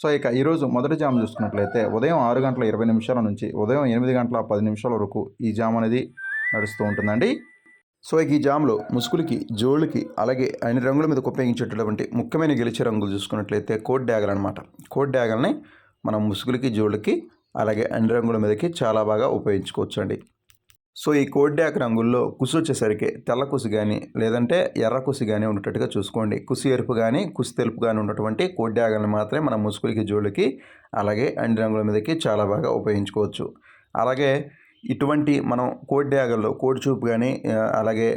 So, ఇక ఈరోజు మొదటి జామ్ చూసుకున్నట్లయితే ఉదయం 6 గంటల 20 నిమిషాల నుంచి ఉదయం 8 గంటల 10 నిమిషాల వరకు ఈ జామ్ అనేది నడుస్తూ ఉంటుందండి. సో, ఇక ఈ జామ్‌లో ముసుగులకి, జోళ్ళకి అలాగే అన్ని రంగుల మీదకు ఉపయోగించేటటువంటి ముఖ్యమైన గెలిచే రంగులు చూసుకున్నట్లయితే కోడ్ డ్యాగలనమాట. కోడ్ డ్యాగల్ని మనం ముసుగులకి, జోళ్ళకి అలాగే అన్ని రంగుల మీదకి చాలా బాగా ఉపయోగించుకోవచ్చండి. సో, ఈ కోడ్ డ్యాక్ రంగుల్లో కుసు వచ్చేసరికి తెల్ల కుసు గానీ, లేదంటే ఎర్ర కుసు గానీ ఉండేటట్టుగా చూసుకోండి. కుసు ఎరుపు గానీ, కుసు తెలుపు గానీ ఉన్నటువంటి కోడ్ డ్యాగల్ని మాత్రమే మనం ముసుగులకి, జోళ్ళకి అలాగే అన్ని రంగుల మీదకి చాలా బాగా ఉపయోగించుకోవచ్చు. అలాగే ఇటువంటి మనం కోడ్ డ్యాగల్లో కోడి చూపు గానీ, అలాగే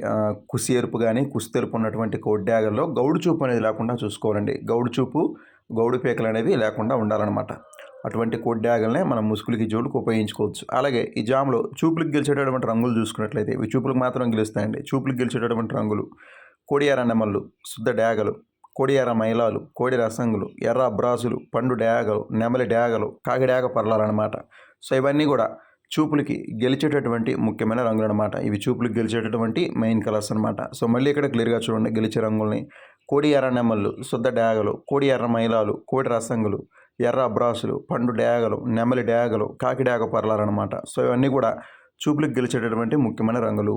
కుసి ఎరుపు గానీ, కుసు తెలుపు ఉన్నటువంటి కోడ్ డ్యాగల్లో గౌడు చూపు అనేది లేకుండా చూసుకోవాలండి. గౌడు చూపు, గౌడు పీకలు అనేవి లేకుండా ఉండాలన్నమాట. అటువంటి కోడ్ డ్యాగల్నే మనం ముసుగులకి, జోళ్ళకి ఉపయోగించుకోవచ్చు. అలాగే ఈ జామ్‌లో చూపులకు గెలిచేటటువంటి రంగులు చూసుకున్నట్లయితే ఇవి చూపులకు మాత్రం గెలుస్తాయండి. చూపులకు గెలిచేటటువంటి రంగులు కోడి ఎర్ర నెమళ్ళు, శుద్ధ డ్యాగలు, కోడి ఎర్ర మైలాలు, కోడి రసంగులు, ఎర్ర అబ్రాసులు, పండు డ్యాగలు, నెమలి డ్యాగలు, కాకి డ్యాగ పర్లాలన్నమాట. సో, ఇవన్నీ కూడా చూపులకి గెలిచేటటువంటి ముఖ్యమైన రంగులన్నమాట. ఇవి చూపులకు గెలిచేటటువంటి మెయిన్ కలర్స్ అనమాట. సో, మళ్ళీ ఇక్కడ క్లియర్‌గా చూడండి గెలిచే రంగుల్ని. కోడి ఎర్ర నెమళ్ళు, శుద్ధ డ్యాగలు, కోడి ఎర్ర మైలాలు, కోడి రసంగులు, ఎర్ర అబ్రాసులు, పండు డ్యాగలు, నెమలి డ్యాగలు, కాకి డ్యాగ పర్లాలన్నమాట. సో, ఇవన్నీ కూడా చూపులకు గెలిచేటటువంటి ముఖ్యమైన రంగులు.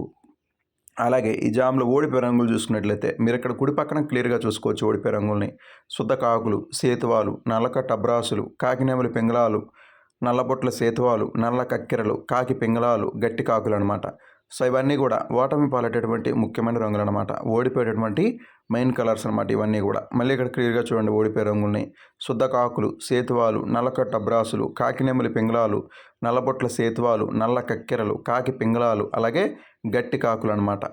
అలాగే ఈ జామ్‌లో ఓడిపోయే రంగులు చూసుకున్నట్లయితే మీరు ఇక్కడ కుడి పక్కన క్లియర్‌గా చూసుకోవచ్చు ఓడిపోయే రంగుల్ని. శుద్ధ కాకులు, సేతువాలు, నల్లకట్ట అబ్రాసులు, కాకి నెమలి పింగళాలు, నల్లబొట్ల సేతువాలు, నల్ల కక్కెరలు, కాకి పింగళాలు, గట్టి కాకులు అనమాట. సో, ఇవన్నీ కూడా ఓటమి పాలైనటువంటి ముఖ్యమైన రంగులు అనమాట. ఓడిపోయేటటువంటి మెయిన్ కలర్స్ అనమాట ఇవన్నీ కూడా. మళ్ళీ ఇక్కడ క్లియర్‌గా చూడండి ఓడిపోయే రంగుల్ని. శుద్ధ కాకులు, సేతువాలు, నల్లకట్ట అబ్రాసులు, కాకి నెమలి పింగళాలు, నల్లబొట్ల సేతువాలు, నల్ల కక్కెరలు, కాకి పింగళాలు అలాగే గట్టి కాకులు అనమాట.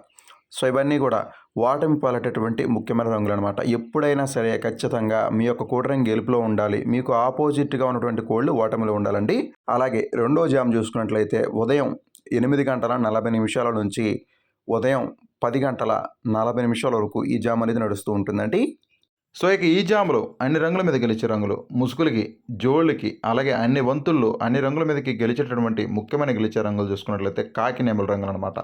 సో, ఇవన్నీ కూడా ఓటమి పాలైనటువంటి ముఖ్యమైన రంగులు అనమాట. ఎప్పుడైనా సరే ఖచ్చితంగా మీ యొక్క కోడి రంగు గెలుపులో ఉండాలి. మీకు ఆపోజిట్‌గా ఉన్నటువంటి కోళ్ళు ఓటమిలో ఉండాలండి. అలాగే రెండో జామ్ చూసుకున్నట్లయితే ఉదయం 8 గంటల 40 నిమిషాల నుంచి ఉదయం 10 గంటల 40 నిమిషాల వరకు ఈ జామ్ అనేది నడుస్తూ ఉంటుందండి. సో, ఇక ఈ జామ్‌లో అన్ని రంగుల మీద గెలిచే రంగులు ముసుగులకి, జోళ్ళకి అలాగే అన్ని వంతుల్లో అన్ని రంగుల మీదకి గెలిచేటటువంటి ముఖ్యమైన గెలిచే రంగులు చూసుకున్నట్లయితే కాకి నెమలి రంగులనమాట.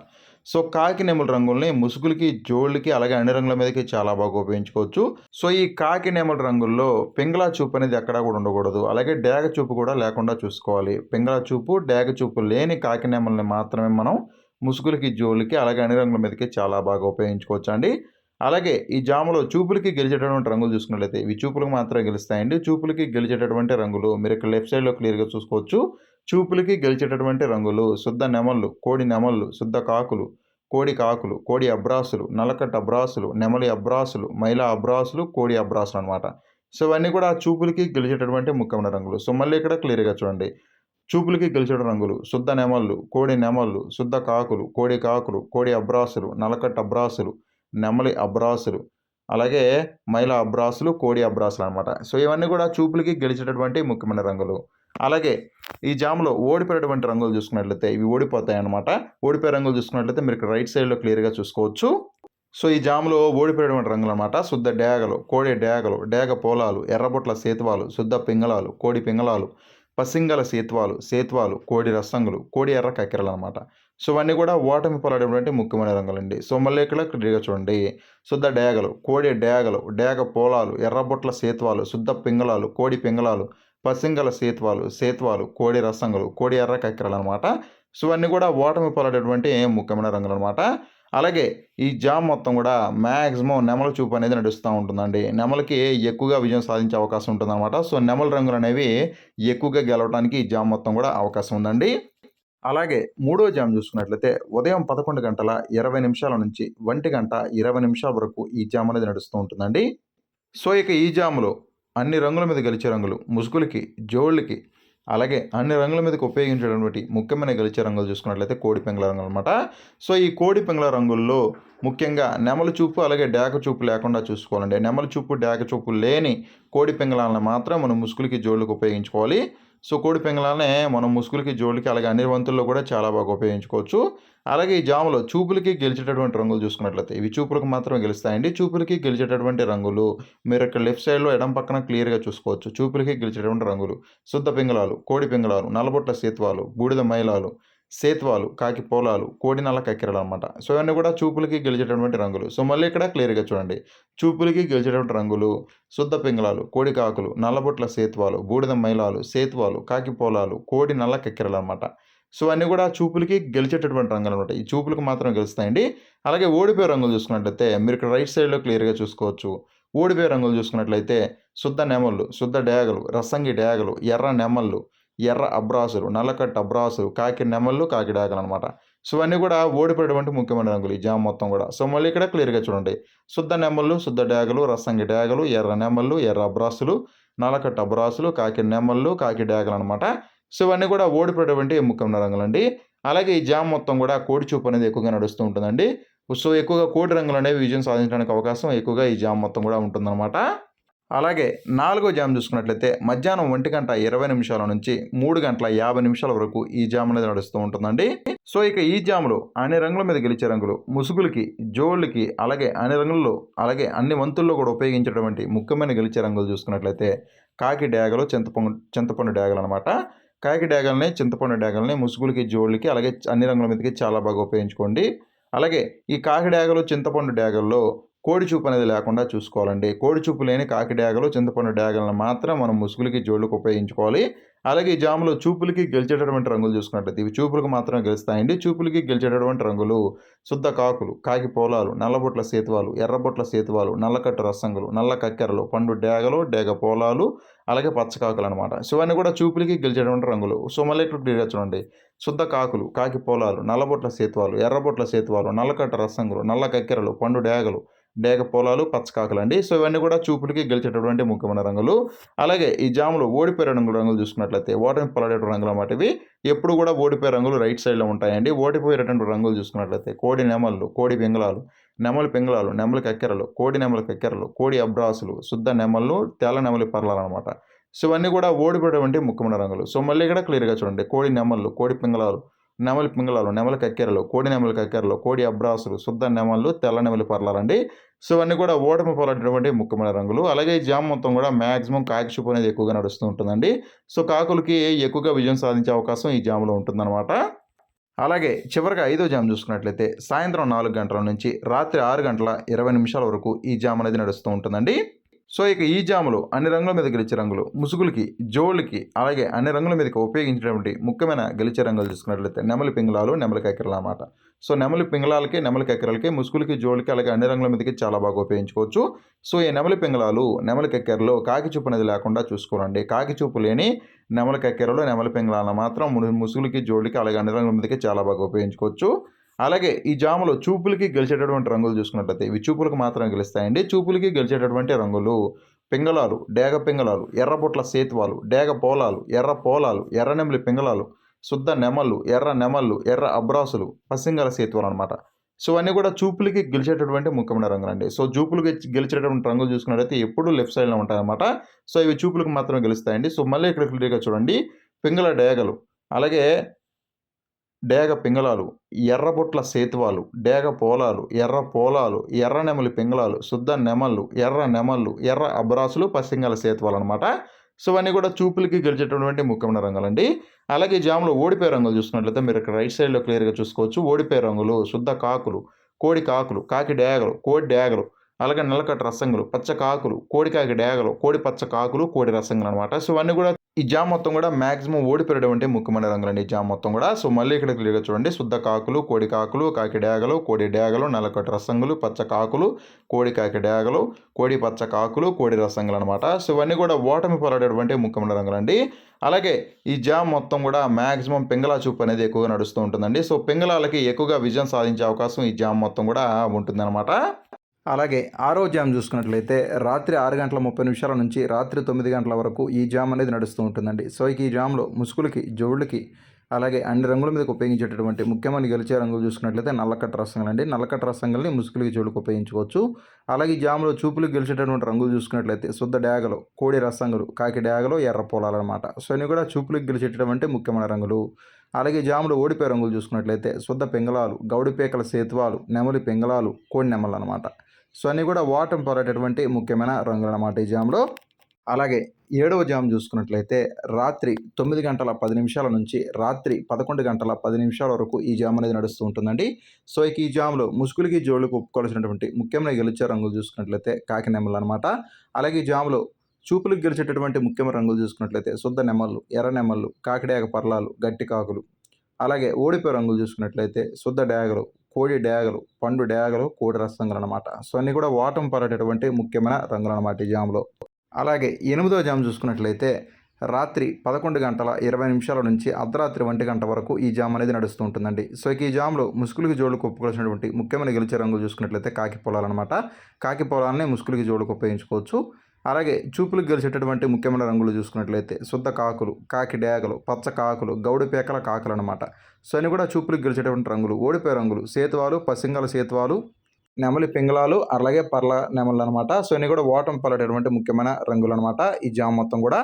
సో, కాకి నెమలి రంగుల్ని ముసుగులకి, జోళ్ళకి అలాగే అన్ని రంగుల మీదకి చాలా బాగా ఉపయోగించుకోవచ్చు. సో, ఈ కాకి నెమలి రంగుల్లో పింగళా చూపు అనేది ఎక్కడా కూడా ఉండకూడదు. అలాగే డేగ చూపు కూడా లేకుండా చూసుకోవాలి. పింగళా చూపు, డేగ చూపు లేని కాకి నెమలిని మాత్రమే మనం ముసుగులకి, జోళ్ళకి అలాగే అన్ని రంగుల మీదకి చాలా బాగా ఉపయోగించుకోవచ్చండి. అలాగే ఈ జాములో చూపులకి గెలిచేటటువంటి రంగులు చూసుకున్నట్లయితే ఇవి చూపులకు మాత్రమే గెలుస్తాయండి. చూపులకి గెలిచేటటువంటి రంగులు మీరు ఇక్కడ లెఫ్ట్ సైడ్‌లో క్లియర్‌గా చూసుకోవచ్చు. చూపులకి గెలిచేటటువంటి రంగులు శుద్ధ నెమళ్ళు, కోడి నెమళ్ళు, శుద్ధ కాకులు, కోడి కాకులు, కోడి అబ్రాసులు, నల్లకట్ట అబ్రాసులు, నెమలి అబ్రాసులు, మైలా అబ్రాసులు, కోడి అబ్రాసులు అనమాట. సో, ఇవన్నీ కూడా చూపులకి గెలిచేటటువంటి ముఖ్యమైన రంగులు. సో, మళ్ళీ ఇక్కడ క్లియర్‌గా చూడండి. చూపులకి గెలిచేట రంగులు శుద్ధ నెమళ్ళు, కోడి నెమళ్ళు, శుద్ధ కాకులు, కోడి కాకులు, కోడి అబ్రాసులు, నల్లకట్ట అబ్రాసులు, నెమలి అబ్రాసులు, అలాగే మైల అబ్రాసులు, కోడి అబ్రాసులు అనమాట. సో, ఇవన్నీ కూడా చూపులకి గెలిచేటటువంటి ముఖ్యమైన రంగులు. అలాగే ఈ జామ్‌లో ఓడిపోయేటువంటి రంగులు చూసుకున్నట్లయితే ఇవి ఓడిపోతాయన్నమాట. ఓడిపోయే రంగులు చూసుకున్నట్లయితే మీరు ఇక్కడ రైట్ సైడ్‌లో క్లియర్‌గా చూసుకోవచ్చు. సో, ఈ జామ్‌లో ఓడిపోయేటువంటి రంగులన్నమాట. శుద్ధ డేగలు, కోడి డేగలు, డేగ పోలాలు, ఎర్రబొట్ల సేతువాలు, శుద్ధ పింగళాలు, కోడి పింగళాలు, పసింగల సేతువాలు, కోడి రసంగులు, కోడి ఎర్ర కక్కెరలనమాట. సో, ఇవన్నీ కూడా ఓటమి పాలైనటువంటి ముఖ్యమైన రంగులండి. సో, మళ్ళీ ఇక్కడ క్లియర్‌గా చూడండి. శుద్ధ డేగలు, కోడి డేగలు, డేగ పోలాలు, ఎర్రబొట్ల సేతువాలు, శుద్ధ పింగళాలు, కోడి పింగళాలు, పసింగల సేతువాలు, కోడి రసంగులు, కోడి ఎర్ర కక్కెరలనమాట. సో, ఇవన్నీ కూడా ఓటమి పాలైనటువంటి ముఖ్యమైన రంగులనమాట. అలాగే ఈ జామ్ మొత్తం కూడా మ్యాక్సిమం నెమలి చూపు అనేది నడుస్తూ ఉంటుందండి. నెమలికి ఎక్కువగా విజయం సాధించే అవకాశం ఉంటుందన్నమాట. సో, నెమలి రంగులు అనేవి ఎక్కువగా గెలవడానికి ఈ జామ్ మొత్తం కూడా అవకాశం ఉందండి. అలాగే మూడో జామ్ చూసుకున్నట్లయితే ఉదయం 11 గంటల 20 నిమిషాల నుంచి 1:20 నిమిషాల వరకు ఈ జామ్ అనేది నడుస్తూ ఉంటుందండి. సో, ఇక ఈ జామ్‌లో అన్ని రంగుల మీద గెలిచే రంగులు ముసుగులకి, జోళ్ళకి అలాగే అన్ని రంగుల మీదకి ఉపయోగించేటటువంటి ముఖ్యమైన గెలిచే రంగులు చూసుకున్నట్లయితే కోడి పింగళ రంగులు అనమాట. సో, ఈ కోడి పింగళ రంగుల్లో ముఖ్యంగా నెమలి చూపు అలాగే డేగ చూపు లేకుండా చూసుకోవాలండి. నెమలి చూపు, డేగ చూపు లేని కోడి పింగళాలను మాత్రం మనం ముసుగులకి, జోళ్ళకి ఉపయోగించుకోవాలి. సో, కోడి పింగళాలనే మనం ముసుగులకి, జోళ్ళకి అలాగే అన్ని వంతుల్లో కూడా చాలా బాగా ఉపయోగించుకోవచ్చు. అలాగే ఈ జాములో చూపులకి గెలిచేటటువంటి రంగులు చూసుకున్నట్లయితే ఇవి చూపులకు మాత్రమే గెలుస్తాయండి. చూపులకి గెలిచేటటువంటి రంగులు మీరు ఇక్కడ లెఫ్ట్ సైడ్‌లో ఎడమ పక్కన క్లియర్‌గా చూసుకోవచ్చు. చూపులకి గెలిచేటటువంటి రంగులు శుద్ధ పింగళాలు, కోడి పింగళాలు, నల్లబొట్ల సేతువాలు, బూడిద మైలాలు, సేత్వాలు, కాకి పోలాలు, కోడి నల్ల కక్కెరలు అనమాట. సో ఇవన్నీ కూడా చూపులకి గెలిచేటటువంటి రంగులు. సో మళ్ళీ ఇక్కడ క్లియర్‌గా చూడండి. చూపులకి గెలిచేటటువంటి రంగులు శుద్ధ పింగళాలు, కోడి కాకులు, నల్లబొట్ల సేత్వాలు, బూడిద మైలాలు, సేత్వాలు, కాకి పోలాలు, కోడి నల్ల కక్కెరలు అనమాట. సో అన్నీ కూడా చూపులకి గెలిచేటటువంటి రంగులనమాట. ఈ చూపులకు మాత్రం గెలుస్తాయండి. అలాగే ఓడిపోయే రంగులు చూసుకున్నట్లయితే మీరు ఇక్కడ రైట్ సైడ్‌లో క్లియర్‌గా చూసుకోవచ్చు. ఓడిపోయే రంగులు చూసుకున్నట్లయితే శుద్ధ నెమళ్ళు, శుద్ధ డేగలు, రసంగి డేగలు, ఎర్ర నెమళ్ళు, ఎర్ర అబ్రాసులు, నల్లకట్ట అబ్రాసులు, కాకి నెమళ్ళు, కాకి డేగలనమాట. సో ఇవన్నీ కూడా ఓడిపోయేటువంటి ముఖ్యమైన రంగులు ఈ జామ మొత్తం కూడా. సో మళ్ళీ ఇక్కడ క్లియర్‌గా చూడండి. శుద్ధ నెమళ్ళు, శుద్ధ డేగలు, రసంగి డేగలు, ఎర్ర నెమళ్ళు, ఎర్ర అబ్రాసులు, నల్లకట్ట అబ్రాసులు, కాకి నెమళ్ళు, కాకి డేగలనమాట. సో ఇవన్నీ కూడా ఓడిపోయేటువంటి ముఖ్యమైన రంగులండి. అలాగే ఈ జామ మొత్తం కూడా కోడి చూపు అనేది ఎక్కువగా నడుస్తూ ఉంటుందండి. సో ఎక్కువగా కోడి రంగులనేవి విజయం సాధించడానికి అవకాశం ఎక్కువగా ఈ జామ మొత్తం కూడా ఉంటుందన్నమాట. అలాగే నాలుగో జామ్ చూసుకున్నట్లయితే మధ్యాహ్నం 1:20 నుంచి 3:50 వరకు ఈ జామ్ అనేది నడుస్తూ ఉంటుందండి. సో ఇక ఈ జాములో అన్ని రంగుల మీద గెలిచే రంగులు ముసుగులకి, జోళ్ళకి, అలాగే అన్ని రంగుల్లో, అలాగే అన్ని వంతుల్లో కూడా ఉపయోగించేటువంటి ముఖ్యమైన గెలిచే రంగులు చూసుకున్నట్లయితే కాకి డేగలు, చింతపండు డేగలు అనమాట. కాకి డేగల్ని, చింతపండు డేగల్ని ముసుగులకి, జోళ్ళకి, అలాగే అన్ని రంగుల మీదకి చాలా బాగా ఉపయోగించుకోండి. అలాగే ఈ కాకి డేగలు, చింతపండు డేగల్లో కోడి చూపు అనేది లేకుండా చూసుకోవాలండి. కోడి చూపు లేని కాకి డేగలు, చింతపండు డేగలను మాత్రం మనం ముసుగులకి, జోళ్ళకి ఉపయోగించుకోవాలి. అలాగే ఈ జాములో చూపులకి గెలిచేటటువంటి రంగులు చూసుకున్నట్లయితే ఇవి చూపులకు మాత్రమే గెలుస్తాయండి. చూపులకి గెలిచేటటువంటి రంగులు శుద్ధ కాకులు, కాకి పోలాలు, నల్లబొట్ల సేతువాలు, ఎర్రబొట్ల సేతువాలు, నల్లకట్టు రసంగులు, నల్ల కక్కెరలు, పండు డేగలు, డేగ పోలాలు, అలాగే పచ్చకాకులు అనమాట. సో ఇవన్నీ కూడా చూపులకి గెలిచేటువంటి రంగులు. సో మళ్ళీ ఇక్కడ క్లియర్‌గా చూడండి. శుద్ధ కాకులు, కాకి పోలాలు, నల్లబొట్ల సేతువాలు, ఎర్రబొట్ల సేతువాలు, నల్లకట్ట రసంగులు, నల్ల కక్కెరలు, పండు డేగలు, డేగ పొలాలు, పచ్చకాకులండి. సో ఇవన్నీ కూడా చూపులకి గెలిచేటటువంటి ముఖ్యమైన రంగులు. అలాగే ఈ జాములో ఓడిపోయే రంగులు చూసుకున్నట్లయితే ఓటమి పాలయ్యేటువంటి రంగులు అన్నమాట ఇవి. ఎప్పుడు కూడా ఓడిపోయే రంగులు రైట్ సైడ్‌లో ఉంటాయండి. ఓడిపోయేటటువంటి రంగులు చూసుకున్నట్లయితే కోడి నెమళ్ళు, కోడి పింగళాలు, నెమలి పింగళాలు, నెమలి కక్కెరలు, కోడి నెమలి కక్కెరలు, కోడి అబ్రాసులు, శుద్ధ నెమళ్ళు, తెల్ల నెమలి పర్లాలనమాట. సో ఇవన్నీ కూడా ఓడిపోయేటువంటి ముఖ్యమైన రంగులు. సో మళ్ళీ ఇక్కడ క్లియర్‌గా చూడండి. కోడి నెమళ్ళు, కోడి పింగళాలు, నెమలి పింగళాలు, నెమలి కక్కెరలు, కోడి నెమలి కక్కెరలు, కోడి అబ్రాసులు, శుద్ధ నెమళ్ళు, తెల్ల నెమలి పర్లాలండి. సో ఇవన్నీ కూడా ఓటమి పాలైనటువంటి ముఖ్యమైన రంగులు. అలాగే ఈ జామ్ మొత్తం కూడా మాక్సిమం కాకి చూపు అనేది ఎక్కువగా నడుస్తూ ఉంటుందండి. సో కాకులకి ఎక్కువగా విజయం సాధించే అవకాశం ఈ జామ్‌లో ఉంటుందన్నమాట. అలాగే చివరగా ఐదో జామ్ చూసుకున్నట్లయితే సాయంత్రం 4 గంటల నుంచి రాత్రి 6:20 వరకు ఈ జామ్ అనేది నడుస్తూ ఉంటుందండి. సో ఇక ఈ జాములో అన్ని రంగుల మీద గెలిచే రంగులు ముసుగులకి, జోళ్ళకి, అలాగే అన్ని రంగుల మీదకి ఉపయోగించినటువంటి ముఖ్యమైన గెలిచే రంగులు చూసుకున్నట్లయితే నెమలి పింగళాలు, నెమలి కక్కెరలు అన్నమాట. సో నెమలి పింగళాలకి, నెమలి కక్కెరలకి, ముసుగులకి, జోళ్ళకి, అలాగే అన్ని రంగుల మీదకి చాలా బాగా ఉపయోగించుకోవచ్చు. సో ఈ నెమలి పింగళాలు, నెమలి కక్కెరలు కాకి చూపు అనేది లేకుండా చూసుకోవాలండి. కాకి చూపు లేని నెమలి కక్కెరలు, నెమలి పింగళాలను మాత్రం ముసుగులకి, జోళ్ళకి, అలాగే అన్ని రంగుల మీదకి చాలా బాగా ఉపయోగించుకోవచ్చు. అలాగే ఈ జాములో చూపులకి గెలిచేటటువంటి రంగులు చూసుకున్నట్లయితే ఇవి చూపులకు మాత్రమే గెలుస్తాయండి. చూపులకి గెలిచేటటువంటి రంగులు పింగళాలు, డేగ పింగళాలు, ఎర్రబొట్ల సేతువాలు, డేగ పోలాలు, ఎర్ర పోలాలు, ఎర్ర నెమలి పింగళాలు, శుద్ధ నెమళ్ళు, ఎర్ర నెమళ్ళు, ఎర్ర అబ్రాసులు, పసింగల సేతువాలు అనమాట. సో అన్నీ కూడా చూపులకి గెలిచేటటువంటి ముఖ్యమైన రంగులండి. సో చూపులకి గెలిచేటటువంటి రంగులు చూసుకున్నట్లయితే ఎప్పుడూ లెఫ్ట్ సైడ్లో ఉంటాయన్నమాట. సో ఇవి చూపులకు మాత్రమే గెలుస్తాయండి. సో మళ్ళీ ఇక్కడ క్లియర్‌గా చూడండి. పింగళ డేగలు, అలాగే డేగ పింగళాలు, ఎర్రబొట్ల సేతువాలు, డేగ పోలాలు, ఎర్ర పోలాలు, ఎర్ర నెమలి పింగళాలు, శుద్ధ నెమళ్ళు, ఎర్ర నెమళ్ళు, ఎర్ర అబ్రాసులు, పసింగల సేతువాలు అనమాట. సో ఇవన్నీ కూడా చూపులకి గెలిచేటటువంటి ముఖ్యమైన రంగులండి. అలాగే ఈ జాములో ఓడిపోయే రంగులు చూసుకున్నట్లయితే మీరు ఇక్కడ రైట్ సైడ్‌లో క్లియర్‌గా చూసుకోవచ్చు. ఓడిపోయే రంగులు శుద్ధ కాకులు, కోడి కాకులు, కాకి డేగలు, కోడి డేగలు, అలాగే నల్లకట్ట రసంగులు, పచ్చ కాకులు, కోడి కాకి డేగలు, కోడి పచ్చ కాకులు, కోడి రసంగులు అనమాట. సో ఇవన్నీ కూడా ఈ జామ్ మొత్తం కూడా మాక్సిమం ఓడిపోయేటువంటి ముఖ్యమైన రంగులండి ఈ జామ్ మొత్తం కూడా. సో మళ్ళీ ఇక్కడ క్లియర్‌గా చూడండి. శుద్ధ కాకులు, కోడి కాకులు, కాకి డేగలు, కోడి డేగలు, నల్లకట్టు రసంగులు, పచ్చ కాకులు, కోడి కాకి డేగలు, కోడి పచ్చ కాకులు, కోడి రసంగులు అనమాట. సో ఇవన్నీ కూడా ఓటమి పాలైనటువంటి ముఖ్యమైన రంగులండి. అలాగే ఈ జామ్ మొత్తం కూడా మాక్సిమం పింగళా చూపు అనేది ఎక్కువగా నడుస్తూ ఉంటుందండి. సో పింగళాలకి ఎక్కువగా విజయం సాధించే అవకాశం ఈ జామ్ మొత్తం కూడా ఉంటుందన్నమాట. అలాగే ఆరో జామ్ చూసుకున్నట్లయితే రాత్రి 6:30 నుంచి రాత్రి 9 వరకు ఈ జామ్ అనేది నడుస్తూ ఉంటుందండి. సో ఈ జామ్లో ముసుగులకి, జోళ్ళకి, అలాగే అన్ని రంగుల మీదకి ఉపయోగించేటటువంటి ముఖ్యమైన గెలిచే రంగులు చూసుకున్నట్లయితే నల్లకట్ట రసంగులు అండి. నల్లకట్ట రసంగుల్ని ముసుగులకి, జోళ్ళకి ఉపయోగించుకోవచ్చు. అలాగే ఈ జామ్లో చూపులకు గెలిచేటటువంటి రంగులు చూసుకున్నట్లయితే శుద్ధ డేగలు, కోడి రసంగులు, కాకి డేగలు, ఎర్ర పోలాలు అనమాట. సో ఇవి కూడా చూపులకు గెలిచేటటువంటి ముఖ్యమైన రంగులు. అలాగే జాములో ఓడిపోయే రంగులు చూసుకున్నట్లయితే శుద్ధ పింగళాలు, గౌడిపేకల సేతువాలు, నెమలి పింగళాలు, కోడి నెమలు అనమాట. సో అన్నీ కూడా ఓటమి పాలైనటువంటి ముఖ్యమైన రంగులు అన్నమాట ఈ జామ్లో. అలాగే 7వ జామ్ చూసుకున్నట్లయితే రాత్రి 9 గంటల 10 నిమిషాల నుంచి రాత్రి 11 గంటల 10 నిమిషాల వరకు ఈ జామ్ అనేది నడుస్తూ ఉంటుందండి. సో ఇక ఈ జామ్‌లో ముసుగులకి, జోళ్ళకి ఒప్పుకోవాల్సినటువంటి ముఖ్యమైన గెలిచే రంగులు చూసుకున్నట్లయితే కాకి నెమలనమాట. అలాగే ఈ జామ్‌లో చూపులకు గెలిచేటటువంటి ముఖ్యమైన రంగులు చూసుకున్నట్లయితే శుద్ధ నెమళ్ళు, ఎర్ర నెమళ్ళు, కాకిడేగ పర్లాలు, గట్టి కాకులు. అలాగే ఓడిపోయే రంగులు చూసుకున్నట్లయితే శుద్ధ డేగలు, కోడి డేగలు, పండు డేగలు, కోడి రసంగులనమాట. సో అన్నీ కూడా ఓటమి పడేటటువంటి ముఖ్యమైన రంగులనమాట ఈ జామ్‌లో. అలాగే 8వ జామ్ చూసుకున్నట్లయితే రాత్రి 11 గంటల 20 నిమిషాల నుంచి అర్ధరాత్రి 1 గంట వరకు ఈ జామ్ అనేది నడుస్తూ ఉంటుందండి. సో ఇక ఈ జామ్‌లో ముసుగులకి, జోళ్ళకి ఒప్పుకోవాల్సినటువంటి ముఖ్యమైన గెలిచే రంగులు చూసుకున్నట్లయితే కాకి పొలాలనమాట. కాకి పొలాలనే ముసుగులకి, జోళ్ళకి ఉపయోగించుకోవచ్చు. అలాగే చూపులకు గెలిచేటటువంటి ముఖ్యమైన రంగులు చూసుకున్నట్లయితే శుద్ధ కాకులు, కాకి డేగలు, పచ్చ కాకులు, గౌడు పేకల కాకులనమాట. సో అన్నీ కూడా చూపులకు గెలిచేటటువంటి రంగులు. ఓడిపోయే రంగులు సేతువాలు, పసింగల సేతువాలు, నెమలి పింగళాలు, అలాగే పర్ల నెమళ్ళనమాట. సో ఇన్ని కూడా ఓటమి పడేటటువంటి ముఖ్యమైన రంగులనమాట ఈ జామ్ మొత్తం కూడా.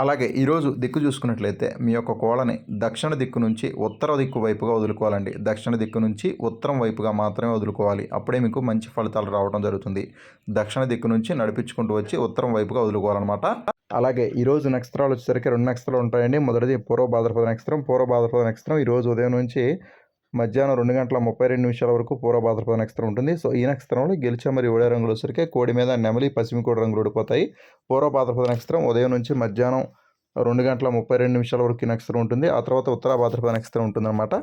అలాగే ఈరోజు దిక్కు చూసుకున్నట్లయితే మీ యొక్క కోళ్ళని దక్షిణ దిక్కు నుంచి ఉత్తర దిక్కు వైపుగా వదులుకోవాలండి. దక్షిణ దిక్కు నుంచి ఉత్తరం వైపుగా మాత్రమే వదులుకోవాలి. అప్పుడే మీకు మంచి ఫలితాలు రావడం జరుగుతుంది. దక్షిణ దిక్కు నుంచి నడిపించుకుంటూ వచ్చి ఉత్తరం వైపుగా వదులుకోవాలన్నమాట. అలాగే ఈరోజు నక్షత్రాలు వచ్చేసరికి 2 నక్షత్రాలు ఉంటాయండి. మొదటిది పూర్వ భాద్రపద నక్షత్రం. పూర్వ భాద్రపద నక్షత్రం ఈరోజు ఉదయం నుంచి మధ్యాహ్నం 2 గంటల 32 నిమిషాల వరకు పూర్వ భాద్రపద నక్షత్రం ఉంటుంది. సో ఈ నక్షత్రంలో గెలిచే మరియు ఓడే రంగులు వచ్చేసరికి కోడి మీద నెమలి, పసిమి కోడి రంగులు ఓడిపోతాయి. పూర్వ భాద్రపద నక్షత్రం ఉదయం నుంచి మధ్యాహ్నం 2 గంటల 32 నిమిషాల వరకు ఈ నక్షత్రం ఉంటుంది. ఆ తర్వాత ఉత్తర భాద్రపద నక్షత్రం ఉంటుందన్నమాట.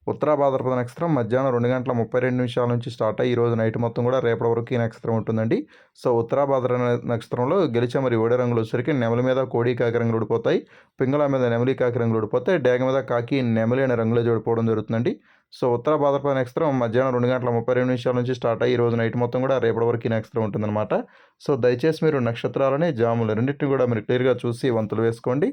ఉత్తర భాద్రపద నక్షత్రం మధ్యాహ్నం 2 గంటల 32 నిమిషాల నుంచి స్టార్ట్ అయ్యి ఈరోజు నైట్ మొత్తం కూడా రేపటి వరకు ఈ నక్షత్రం ఉంటుందండి. సో ఉత్తర భాద్ర నక్షత్రంలో గెలిచే మరియు ఓడే రంగులు వచ్చేసరికి నెమలి మీద కోడి, కాకి రంగులు ఓడిపోతాయి. పింగళ మీద నెమలి, కాకి రంగులు ఓడిపోతాయి. డేగ మీద కాకి, నెమలి అనే రంగులే ఓడిపోవడం జరుగుతుందండి. సో ఉత్తర భాద్రపద నక్షత్రం మధ్యాహ్నం 2 గంటల 32 నిమిషాల నుంచి స్టార్ట్ అయ్యి ఈరోజు నైట్ మొత్తం కూడా రేపటి వరకు ఈ నక్షత్రం ఉంటుందన్నమాట. సో దయచేసి మీరు నక్షత్రాలని, జాములు రెండింటిని కూడా మీరు క్లియర్గా చూసి వంతులు వేసుకోండి.